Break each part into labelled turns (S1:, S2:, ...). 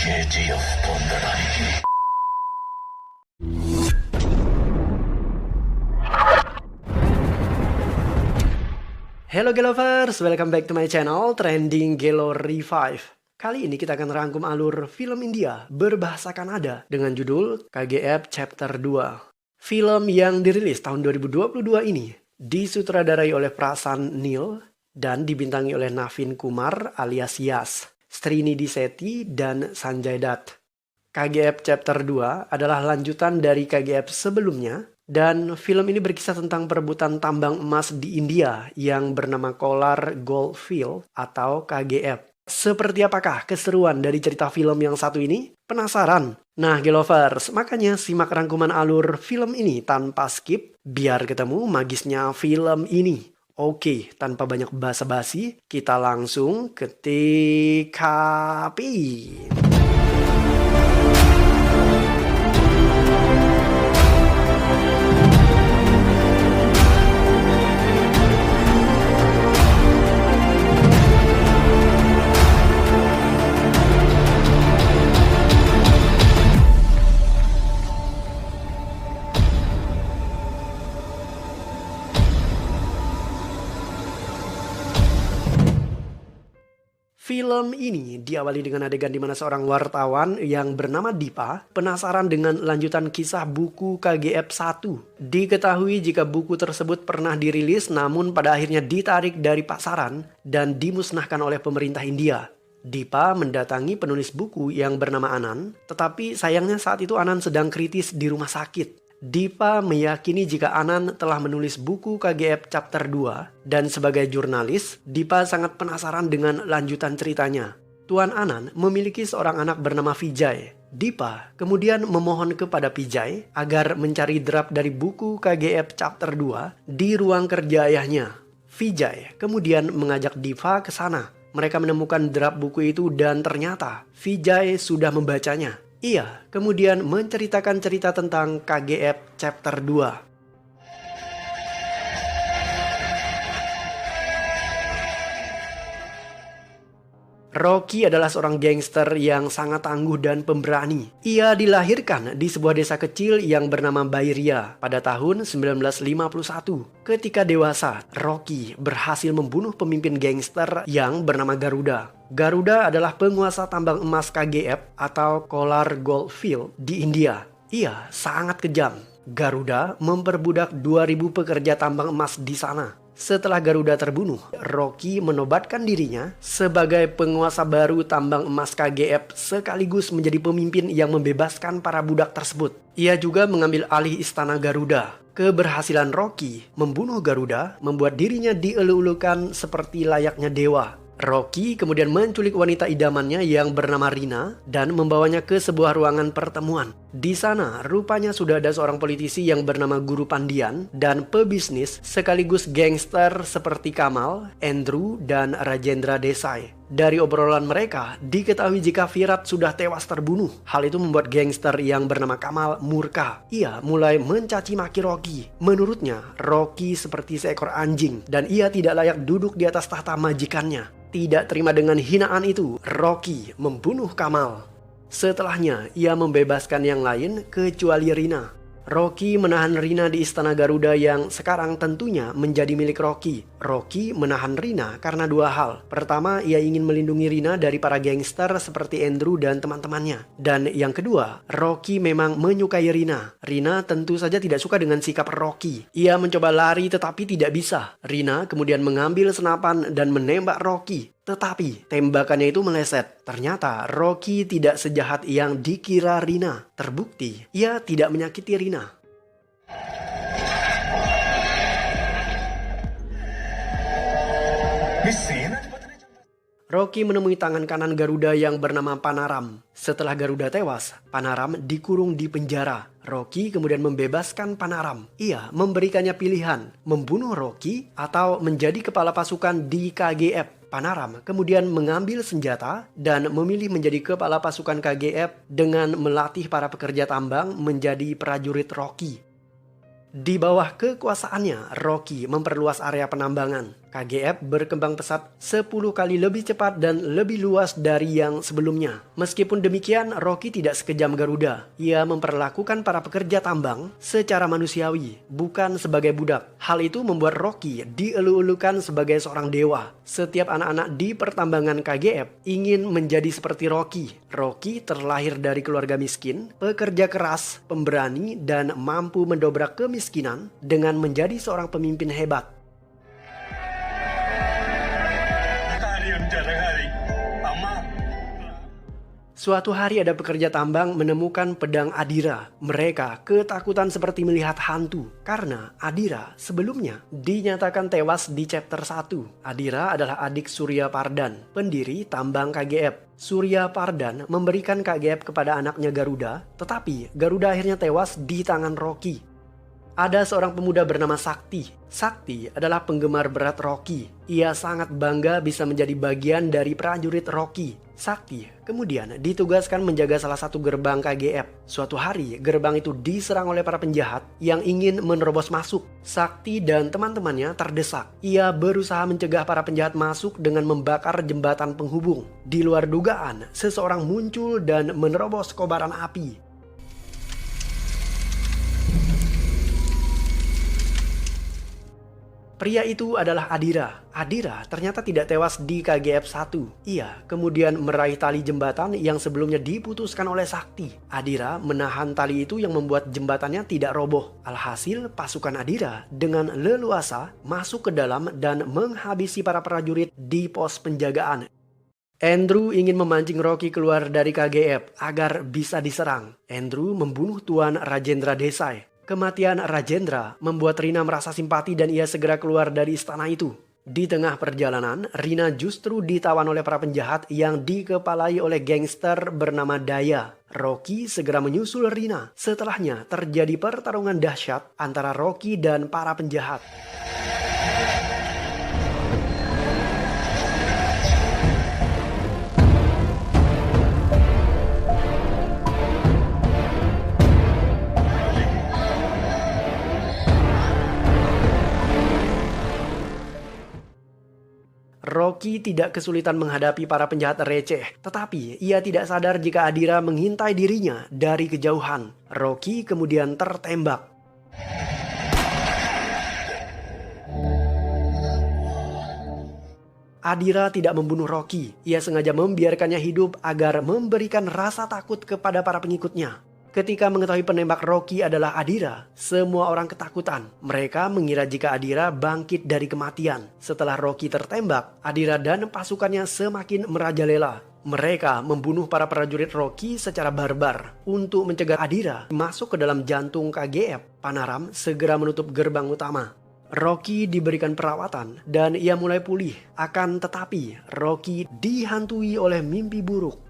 S1: KGF 飛んだ兄貴。
S2: Hello Gelovers, welcome back to my channel Trending Gelo Revive. Kali ini kita akan rangkum alur film India berbahasa Kanada dengan judul KGF Chapter 2. Film yang dirilis tahun 2022 ini disutradarai oleh Prasan Neel dan dibintangi oleh Naveen Kumar alias Yas, Srinidhi Sethi, dan Sanjay Dutt. KGF Chapter 2 adalah lanjutan dari KGF sebelumnya. Dan film ini berkisah tentang perebutan tambang emas di India yang bernama Kolar Goldfield atau KGF. Seperti apakah keseruan dari cerita film yang satu ini? Penasaran? Nah Gelovers, makanya simak rangkuman alur film ini tanpa skip biar ketemu magisnya film ini. Oke, tanpa banyak basa-basi, kita langsung ke TKP. Film ini diawali dengan adegan di mana seorang wartawan yang bernama Dipa penasaran dengan lanjutan kisah buku KGF 1. Diketahui jika buku tersebut pernah dirilis namun pada akhirnya ditarik dari pasaran dan dimusnahkan oleh pemerintah India. Dipa mendatangi penulis buku yang bernama Anand, tetapi sayangnya saat itu Anand sedang kritis di rumah sakit. Dipa meyakini jika Anand telah menulis buku KGF Chapter 2 dan sebagai jurnalis, Dipa sangat penasaran dengan lanjutan ceritanya. Tuan Anand memiliki seorang anak bernama Vijay. Dipa kemudian memohon kepada Vijay agar mencari draft dari buku KGF Chapter 2 di ruang kerja ayahnya. Vijay kemudian mengajak Dipa ke sana. Mereka menemukan draft buku itu dan ternyata Vijay sudah membacanya. Ia kemudian menceritakan cerita tentang KGF Chapter 2. Rocky adalah seorang gangster yang sangat tangguh dan pemberani. Ia dilahirkan di sebuah desa kecil yang bernama Bairia pada tahun 1951. Ketika dewasa, Rocky berhasil membunuh pemimpin gangster yang bernama Garuda. Garuda adalah penguasa tambang emas KGF atau Kolar Goldfield di India. Ia sangat kejam. Garuda memperbudak 2.000 pekerja tambang emas di sana. Setelah Garuda terbunuh, Rocky menobatkan dirinya sebagai penguasa baru tambang emas KGF sekaligus menjadi pemimpin yang membebaskan para budak tersebut. Ia juga mengambil alih istana Garuda. Keberhasilan Rocky membunuh Garuda membuat dirinya dielu-elukan seperti layaknya dewa. Rocky kemudian menculik wanita idamannya yang bernama Rina dan membawanya ke sebuah ruangan pertemuan. Di sana rupanya sudah ada seorang politisi yang bernama Guru Pandian dan pebisnis sekaligus gangster seperti Kamal, Andrew, dan Rajendra Desai. Dari obrolan mereka diketahui jika Virat sudah tewas terbunuh. Hal itu membuat gangster yang bernama Kamal murka. Ia mulai mencaci maki Rocky. Menurutnya Rocky seperti seekor anjing dan ia tidak layak duduk di atas tahta majikannya. Tidak terima dengan hinaan itu, Rocky membunuh Kamal. Setelahnya, ia membebaskan yang lain kecuali Rina. Rocky menahan Rina di istana Garuda yang sekarang tentunya menjadi milik Rocky. Rocky menahan Rina karena dua hal. Pertama, ia ingin melindungi Rina dari para gangster seperti Andrew dan teman-temannya. Dan yang kedua, Rocky memang menyukai Rina. Rina tentu saja tidak suka dengan sikap Rocky. Ia mencoba lari tetapi tidak bisa. Rina kemudian mengambil senapan dan menembak Rocky. Tetapi tembakannya itu meleset. Ternyata Rocky tidak sejahat yang dikira Rina. Terbukti ia tidak menyakiti Rina. Rocky menemui tangan kanan Garuda yang bernama Panaram. Setelah Garuda tewas, Panaram dikurung di penjara. Rocky kemudian membebaskan Panaram. Ia memberikannya pilihan, membunuh Rocky atau menjadi kepala pasukan di KGF. Panaram kemudian mengambil senjata dan memilih menjadi kepala pasukan KGF dengan melatih para pekerja tambang menjadi prajurit Rocky. Di bawah kekuasaannya, Rocky memperluas area penambangan. KGF berkembang pesat 10 kali lebih cepat dan lebih luas dari yang sebelumnya. Meskipun demikian, Rocky tidak sekejam Garuda. Ia memperlakukan para pekerja tambang secara manusiawi, bukan sebagai budak. Hal itu membuat Rocky dielu-elukan sebagai seorang dewa. Setiap anak-anak di pertambangan KGF ingin menjadi seperti Rocky. Rocky terlahir dari keluarga miskin, pekerja keras, pemberani, dan mampu mendobrak kemiskinan dengan menjadi seorang pemimpin hebat. Suatu hari ada pekerja tambang menemukan pedang Adira. Mereka ketakutan seperti melihat hantu karena Adira sebelumnya dinyatakan tewas di chapter 1. Adira adalah adik Surya Pardan, pendiri tambang KGF. Surya Pardan memberikan KGF kepada anaknya Garuda, tetapi Garuda akhirnya tewas di tangan Rocky. Ada seorang pemuda bernama Sakti. Sakti adalah penggemar berat Rocky. Ia sangat bangga bisa menjadi bagian dari prajurit Rocky. Sakti kemudian ditugaskan menjaga salah satu gerbang KGF. Suatu hari, gerbang itu diserang oleh para penjahat yang ingin menerobos masuk. Sakti dan teman-temannya terdesak. Ia berusaha mencegah para penjahat masuk dengan membakar jembatan penghubung. Di luar dugaan, seseorang muncul dan menerobos kobaran api. Pria itu adalah Adira. Adira ternyata tidak tewas di KGF 1. Ia kemudian meraih tali jembatan yang sebelumnya diputuskan oleh Sakti. Adira menahan tali itu yang membuat jembatannya tidak roboh. Alhasil pasukan Adira dengan leluasa masuk ke dalam dan menghabisi para prajurit di pos penjagaan. Andrew ingin memancing Rocky keluar dari KGF agar bisa diserang. Andrew membunuh Tuan Rajendra Desai. Kematian Rajendra membuat Rina merasa simpati dan ia segera keluar dari istana itu. Di tengah perjalanan, Rina justru ditawan oleh para penjahat yang dikepalai oleh gangster bernama Daya. Rocky segera menyusul Rina. Setelahnya terjadi pertarungan dahsyat antara Rocky dan para penjahat. Rocky tidak kesulitan menghadapi para penjahat receh, tetapi ia tidak sadar jika Adira mengintai dirinya dari kejauhan. Rocky kemudian tertembak. Adira tidak membunuh Rocky. Ia sengaja membiarkannya hidup agar memberikan rasa takut kepada para pengikutnya. Ketika mengetahui penembak Rocky adalah Adira, semua orang ketakutan. Mereka mengira jika Adira bangkit dari kematian. Setelah Rocky tertembak, Adira dan pasukannya semakin merajalela. Mereka membunuh para prajurit Rocky secara barbar. Untuk mencegah Adira masuk ke dalam jantung KGF, Panaram segera menutup gerbang utama. Rocky diberikan perawatan dan ia mulai pulih. Akan tetapi, Rocky dihantui oleh mimpi buruk.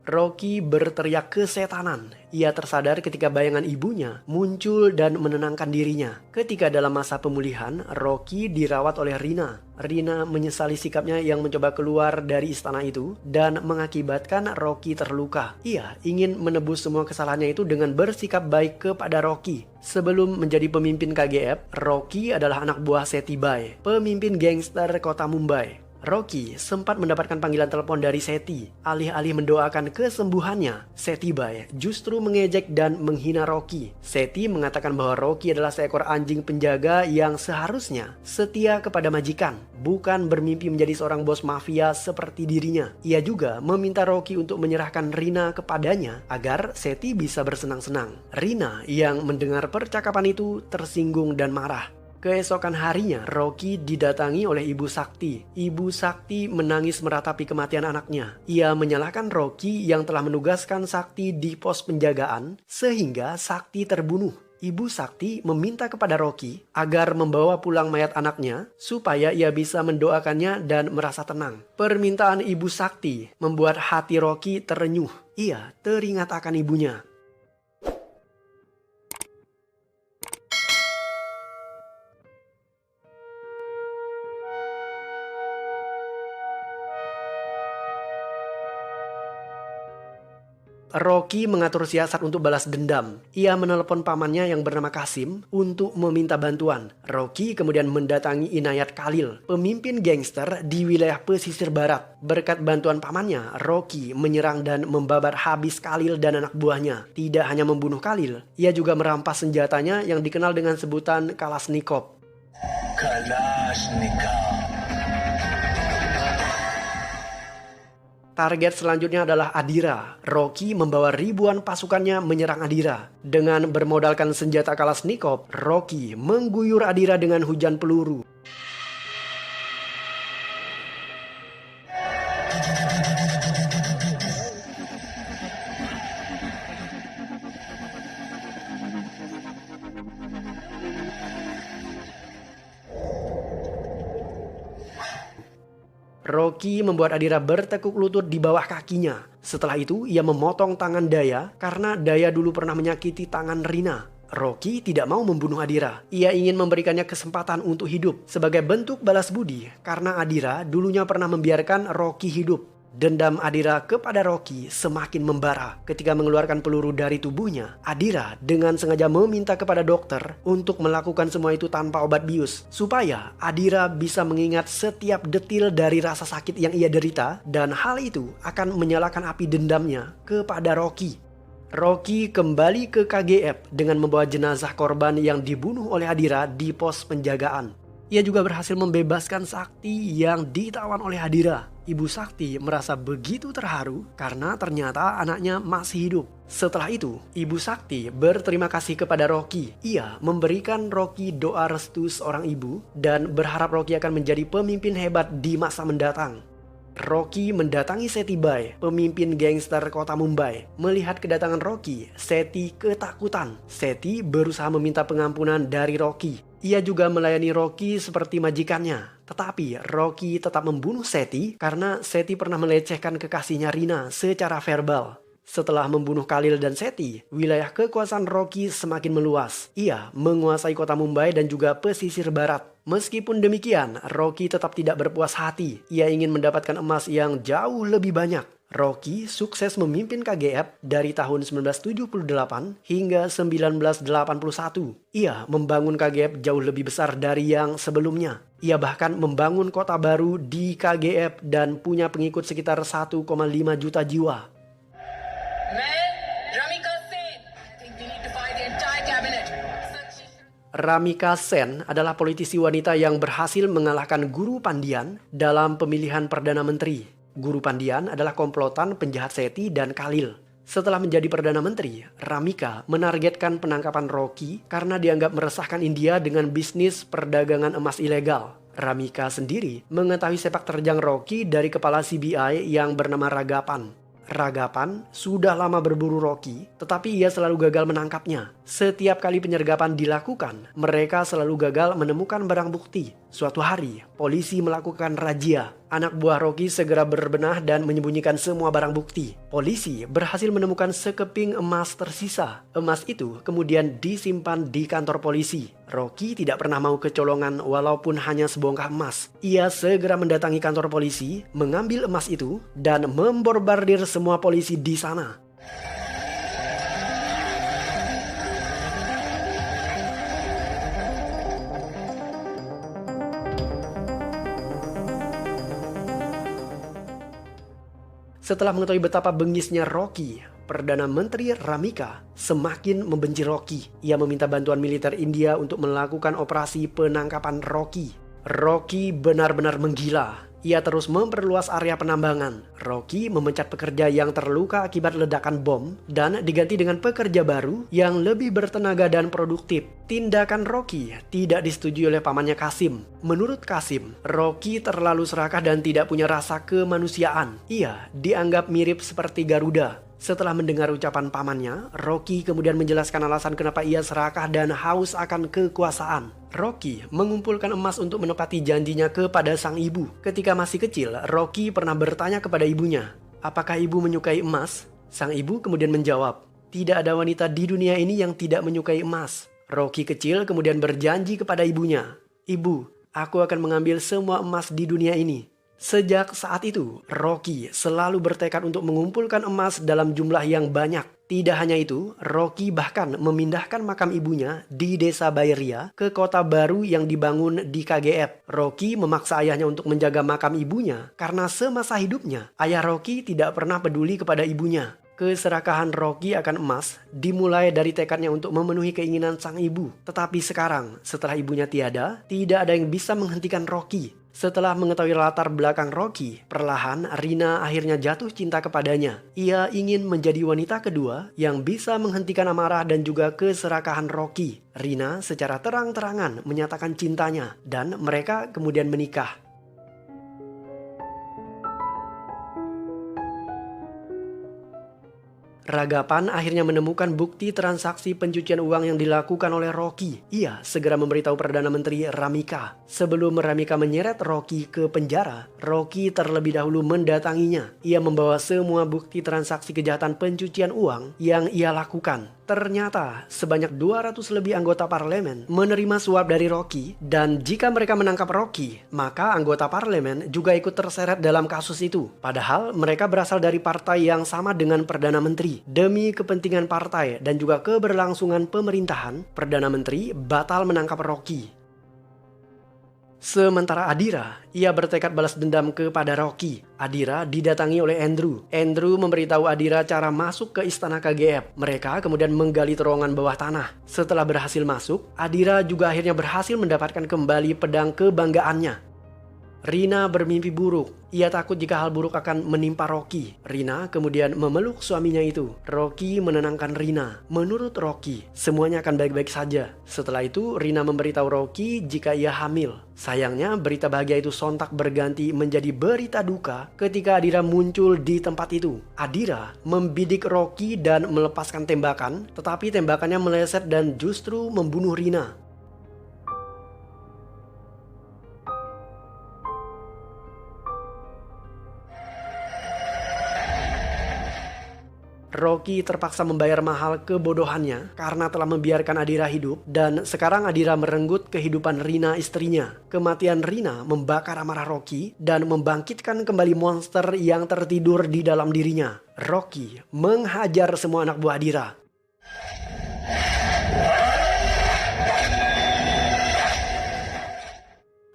S2: Rocky berteriak kesetanan. Ia tersadar ketika bayangan ibunya muncul dan menenangkan dirinya. Ketika dalam masa pemulihan, Rocky dirawat oleh Rina. Rina menyesali sikapnya yang mencoba keluar dari istana itu dan mengakibatkan Rocky terluka. Ia ingin menebus semua kesalahannya itu dengan bersikap baik kepada Rocky. Sebelum menjadi pemimpin KGF, Rocky adalah anak buah Seti Bai, pemimpin gangster kota Mumbai. Rocky sempat mendapatkan panggilan telepon dari Seti. Alih-alih mendoakan kesembuhannya, Seti Bai justru mengejek dan menghina Rocky. Seti mengatakan bahwa Rocky adalah seekor anjing penjaga yang seharusnya setia kepada majikan, bukan bermimpi menjadi seorang bos mafia seperti dirinya. Ia juga meminta Rocky untuk menyerahkan Rina kepadanya agar Seti bisa bersenang-senang. Rina yang mendengar percakapan itu tersinggung dan marah. Keesokan harinya, Rocky didatangi oleh Ibu Sakti. Ibu Sakti menangis meratapi kematian anaknya. Ia menyalahkan Rocky yang telah menugaskan Sakti di pos penjagaan sehingga Sakti terbunuh. Ibu Sakti meminta kepada Rocky agar membawa pulang mayat anaknya supaya ia bisa mendoakannya dan merasa tenang. Permintaan Ibu Sakti membuat hati Rocky terenyuh. Ia teringat akan ibunya. Rocky mengatur siasat untuk balas dendam. Ia menelepon pamannya yang bernama Kasim untuk meminta bantuan. Rocky kemudian mendatangi Inayat Khalil, pemimpin gangster di wilayah pesisir barat. Berkat bantuan pamannya, Rocky menyerang dan membabat habis Khalil dan anak buahnya. Tidak hanya membunuh Khalil, ia juga merampas senjatanya yang dikenal dengan sebutan Kalashnikov.
S1: Kalashnikov.
S2: Target selanjutnya adalah Adira. Rocky membawa ribuan pasukannya menyerang Adira. Dengan bermodalkan senjata Kalashnikov, Rocky mengguyur Adira dengan hujan peluru. Rocky membuat Adira bertekuk lutut di bawah kakinya. Setelah itu, ia memotong tangan Daya karena Daya dulu pernah menyakiti tangan Rina. Rocky tidak mau membunuh Adira. Ia ingin memberikannya kesempatan untuk hidup sebagai bentuk balas budi karena Adira dulunya pernah membiarkan Rocky hidup. Dendam Adira kepada Rocky semakin membara. Ketika mengeluarkan peluru dari tubuhnya, Adira dengan sengaja meminta kepada dokter untuk melakukan semua itu tanpa obat bius, supaya Adira bisa mengingat setiap detil dari rasa sakit yang ia derita, dan hal itu akan menyalakan api dendamnya kepada Rocky. Rocky kembali ke KGF dengan membawa jenazah korban yang dibunuh oleh Adira di pos penjagaan. Ia juga berhasil membebaskan Sakti yang ditawan oleh Adira. Ibu Sakti merasa begitu terharu karena ternyata anaknya masih hidup. Setelah itu, Ibu Sakti berterima kasih kepada Rocky. Ia memberikan Rocky doa restu seorang ibu dan berharap Rocky akan menjadi pemimpin hebat di masa mendatang. Rocky mendatangi Seti Bai, pemimpin gangster kota Mumbai. Melihat kedatangan Rocky, Seti ketakutan. Seti berusaha meminta pengampunan dari Rocky. Ia juga melayani Rocky seperti majikannya. Tetapi Rocky tetap membunuh Seti karena Seti pernah melecehkan kekasihnya Rina secara verbal. Setelah membunuh Khalil dan Seti, wilayah kekuasaan Rocky semakin meluas. Ia menguasai kota Mumbai dan juga pesisir barat. Meskipun demikian, Rocky tetap tidak berpuas hati. Ia ingin mendapatkan emas yang jauh lebih banyak. Rocky sukses memimpin KGF dari tahun 1978 hingga 1981. Ia membangun KGF jauh lebih besar dari yang sebelumnya. Ia bahkan membangun kota baru di KGF dan punya pengikut sekitar 1,5 juta jiwa. Ramika Sen adalah politisi wanita yang berhasil mengalahkan Guru Pandian dalam pemilihan Perdana Menteri. Guru Pandian adalah komplotan penjahat Seti dan Khalil. Setelah menjadi Perdana Menteri, Ramika menargetkan penangkapan Rocky karena dianggap meresahkan India dengan bisnis perdagangan emas ilegal. Ramika sendiri mengetahui sepak terjang Rocky dari kepala CBI yang bernama Ragapan. Ragapan sudah lama berburu Rocky, tetapi ia selalu gagal menangkapnya. Setiap kali penyergapan dilakukan, mereka selalu gagal menemukan barang bukti. Suatu hari, polisi melakukan razia. Anak buah Rocky segera berbenah dan menyembunyikan semua barang bukti. Polisi berhasil menemukan sekeping emas tersisa. Emas itu kemudian disimpan di kantor polisi. Rocky tidak pernah mau kecolongan walaupun hanya sebongkah emas. Ia segera mendatangi kantor polisi, mengambil emas itu, dan membombardir semua polisi di sana. Setelah mengetahui betapa bengisnya Rocky, Perdana Menteri Ramika semakin membenci Rocky. Ia meminta bantuan militer India untuk melakukan operasi penangkapan Rocky. Rocky benar-benar menggila. Ia terus memperluas area penambangan. Rocky memecat pekerja yang terluka akibat ledakan bom dan diganti dengan pekerja baru yang lebih bertenaga dan produktif. Tindakan Rocky tidak disetujui oleh pamannya Kasim. Menurut Kasim, Rocky terlalu serakah dan tidak punya rasa kemanusiaan. Ia dianggap mirip seperti Garuda. Setelah mendengar ucapan pamannya, Rocky kemudian menjelaskan alasan kenapa ia serakah dan haus akan kekuasaan. Rocky mengumpulkan emas untuk menepati janjinya kepada sang ibu. Ketika masih kecil, Rocky pernah bertanya kepada ibunya, "Apakah ibu menyukai emas?" Sang ibu kemudian menjawab, "Tidak ada wanita di dunia ini yang tidak menyukai emas." Rocky kecil kemudian berjanji kepada ibunya, "Ibu, aku akan mengambil semua emas di dunia ini." Sejak saat itu, Rocky selalu bertekad untuk mengumpulkan emas dalam jumlah yang banyak. Tidak hanya itu, Rocky bahkan memindahkan makam ibunya di desa Bairia ke kota baru yang dibangun di KGF. Rocky memaksa ayahnya untuk menjaga makam ibunya karena semasa hidupnya, ayah Rocky tidak pernah peduli kepada ibunya. Keserakahan Rocky akan emas dimulai dari tekadnya untuk memenuhi keinginan sang ibu. Tetapi sekarang, setelah ibunya tiada, tidak ada yang bisa menghentikan Rocky. Setelah mengetahui latar belakang Rocky, perlahan Rina akhirnya jatuh cinta kepadanya. Ia ingin menjadi wanita kedua yang bisa menghentikan amarah dan juga keserakahan Rocky. Rina secara terang-terangan menyatakan cintanya dan mereka kemudian menikah. Ragapan akhirnya menemukan bukti transaksi pencucian uang yang dilakukan oleh Rocky. Ia segera memberitahu Perdana Menteri Ramika. Sebelum Ramika menyeret Rocky ke penjara, Rocky terlebih dahulu mendatanginya. Ia membawa semua bukti transaksi kejahatan pencucian uang yang ia lakukan. Ternyata sebanyak 200 lebih anggota parlemen menerima suap dari Rocky, dan jika mereka menangkap Rocky, maka anggota parlemen juga ikut terseret dalam kasus itu. Padahal mereka berasal dari partai yang sama dengan Perdana Menteri. Demi kepentingan partai dan juga keberlangsungan pemerintahan, Perdana Menteri batal menangkap Rocky. Sementara Adira, ia bertekad balas dendam kepada Rocky. Adira didatangi oleh Andrew. Andrew memberitahu Adira cara masuk ke istana KGF. Mereka kemudian menggali terowongan bawah tanah. Setelah berhasil masuk, Adira juga akhirnya berhasil mendapatkan kembali pedang kebanggaannya. Rina bermimpi buruk. Ia takut jika hal buruk akan menimpa Rocky. Rina kemudian memeluk suaminya itu. Rocky menenangkan Rina. Menurut Rocky, semuanya akan baik-baik saja. Setelah itu, Rina memberitahu Rocky jika ia hamil. Sayangnya, berita bahagia itu sontak berganti menjadi berita duka ketika Adira muncul di tempat itu. Adira membidik Rocky dan melepaskan tembakan, tetapi tembakannya meleset dan justru membunuh Rina. Rocky terpaksa membayar mahal kebodohannya karena telah membiarkan Adira hidup, dan sekarang Adira merenggut kehidupan Rina, istrinya. Kematian Rina membakar amarah Rocky dan membangkitkan kembali monster yang tertidur di dalam dirinya. Rocky menghajar semua anak buah Adira.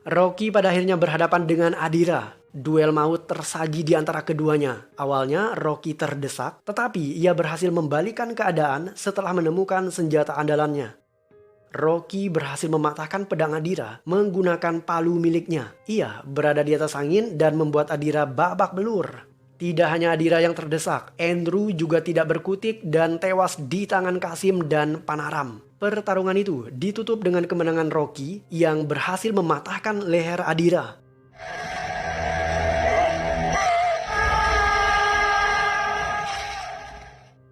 S2: Rocky pada akhirnya berhadapan dengan Adira. Duel maut tersaji di antara keduanya. Awalnya Rocky terdesak, tetapi ia berhasil membalikan keadaan setelah menemukan senjata andalannya. Rocky berhasil mematahkan pedang Adira menggunakan palu miliknya. Ia berada di atas angin dan membuat Adira babak belur. Tidak hanya Adira yang terdesak, Andrew juga tidak berkutik dan tewas di tangan Kasim dan Panaram. Pertarungan itu ditutup dengan kemenangan Rocky yang berhasil mematahkan leher Adira.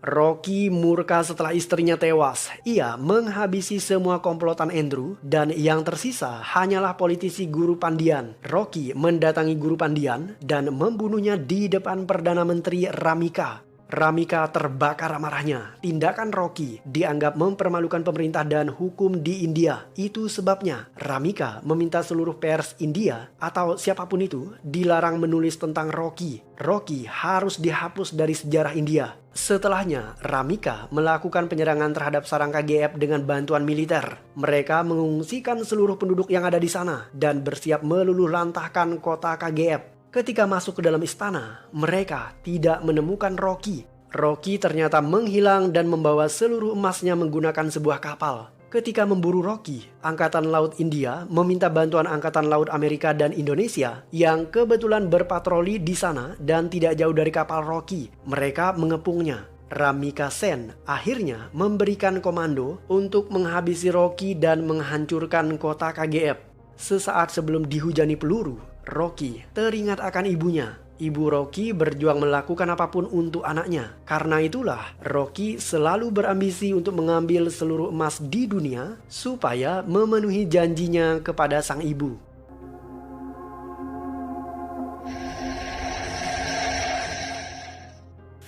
S2: Rocky murka setelah istrinya tewas. Ia menghabisi semua komplotan Andrew dan yang tersisa hanyalah politisi Guru Pandian. Rocky mendatangi Guru Pandian dan membunuhnya di depan Perdana Menteri Ramika. Ramika terbakar amarahnya. Tindakan Rocky dianggap mempermalukan pemerintah dan hukum di India. Itu sebabnya Ramika meminta seluruh pers India atau siapapun itu dilarang menulis tentang Rocky. Rocky harus dihapus dari sejarah India. Setelahnya, Ramika melakukan penyerangan terhadap sarang KGF dengan bantuan militer. Mereka mengungsikan seluruh penduduk yang ada di sana dan bersiap meluluh lantahkan kota KGF. Ketika masuk ke dalam istana, mereka tidak menemukan Rocky. Rocky ternyata menghilang dan membawa seluruh emasnya menggunakan sebuah kapal. Ketika memburu Rocky, Angkatan Laut India meminta bantuan Angkatan Laut Amerika dan Indonesia yang kebetulan berpatroli di sana dan tidak jauh dari kapal Rocky. Mereka mengepungnya. Ramika Sen akhirnya memberikan komando untuk menghabisi Rocky dan menghancurkan kota KGF. Sesaat sebelum dihujani peluru, Rocky teringat akan ibunya. Ibu Rocky berjuang melakukan apapun untuk anaknya. Karena itulah Rocky selalu berambisi untuk mengambil seluruh emas di dunia supaya memenuhi janjinya kepada sang ibu.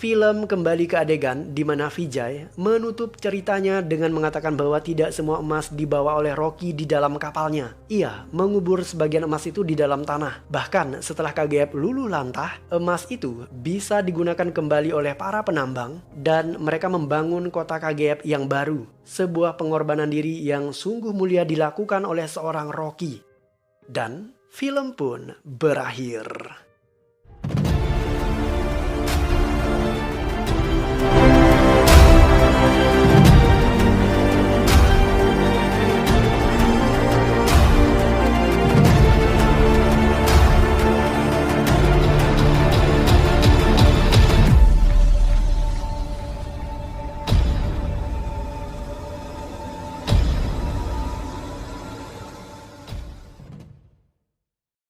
S2: Film kembali ke adegan di mana Vijay menutup ceritanya dengan mengatakan bahwa tidak semua emas dibawa oleh Rocky di dalam kapalnya. Ia mengubur sebagian emas itu di dalam tanah. Bahkan setelah KGF luluh lantah, emas itu bisa digunakan kembali oleh para penambang dan mereka membangun kota KGF yang baru. Sebuah pengorbanan diri yang sungguh mulia dilakukan oleh seorang Rocky. Dan film pun berakhir.